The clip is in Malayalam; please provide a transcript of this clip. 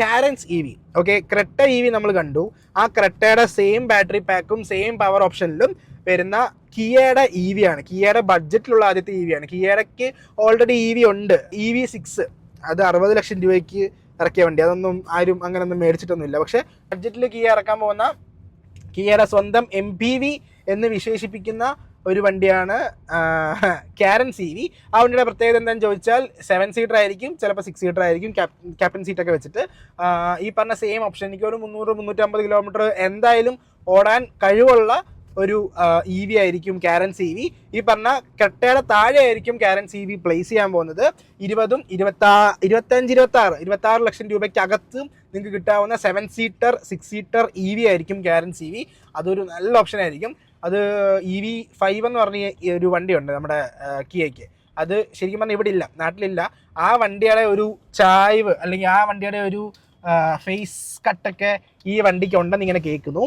Carens E V. Okay, Creta E V നമ്മൾ കണ്ടു. ആ ക്രെട്ടയുടെ സെയിം ബാറ്ററി പാക്കും സെയിം പവർ ഓപ്ഷനിലും വരുന്ന കിയയുടെ ഇ വി ആണ്. കിയയുടെ ബഡ്ജറ്റിലുള്ള ആദ്യത്തെ ഇ വി ആണ്. കിയയ്ക്ക് ഓൾറെഡി ഇ വി ഉണ്ട്, EV6. അത് 60 ലക്ഷം രൂപയ്ക്ക് ഇറക്കിയ വണ്ടി. അതൊന്നും ആരും അങ്ങനെയൊന്നും മേടിച്ചിട്ടൊന്നുമില്ല. പക്ഷേ ബഡ്ജറ്റിൽ കിയ ഇറക്കാൻ പോകുന്ന കിയയുടെ സ്വന്തം MPV എന്ന് വിശേഷിപ്പിക്കുന്ന ഒരു വണ്ടിയാണ് കാരൻസ് ഇ വി. ആ വണ്ടിയുടെ പ്രത്യേകത എന്താണെന്ന് ചോദിച്ചാൽ 7 സീറ്റർ ആയിരിക്കും, ചിലപ്പോൾ 6 സീറ്റർ ആയിരിക്കും, ക്യാപ്റ്റൻ സീറ്റൊക്കെ വെച്ചിട്ട്. ഈ പറഞ്ഞ സെയിം ഓപ്ഷൻ എനിക്ക് ഒരു 300-350 കിലോമീറ്റർ എന്തായാലും ഓടാൻ കഴിവുള്ള ഒരു ഇ വി ആയിരിക്കും കാരൻസ് ഇ വി. ഈ പറഞ്ഞ ക്രെട്ടയുടെ താഴെ ആയിരിക്കും കാരൻസ് ഇ വി പ്ലേസ് ചെയ്യാൻ പോകുന്നത്. 25-26 ലക്ഷം രൂപയ്ക്കകത്ത് നിങ്ങൾക്ക് കിട്ടാവുന്ന 7 സീറ്റർ 6 സീറ്റർ ഇ വി ആയിരിക്കും കാരൻസ് ഇ വി. അതൊരു നല്ല ഓപ്ഷൻ ആയിരിക്കും. അത് EV5 എന്ന് പറഞ്ഞ ഒരു വണ്ടിയുണ്ട് നമ്മുടെ കിയയ്ക്ക്. അത് ശരിക്കും പറഞ്ഞാൽ ഇവിടെ ഇല്ല, നാട്ടിലില്ല. ആ വണ്ടിയുടെ ഒരു ചായ്വ് അല്ലെങ്കിൽ ആ വണ്ടിയുടെ ഒരു ഫേസ് കട്ടൊക്കെ ഈ വണ്ടിക്ക് ഉണ്ടെന്ന് ഇങ്ങനെ കേൾക്കുന്നു.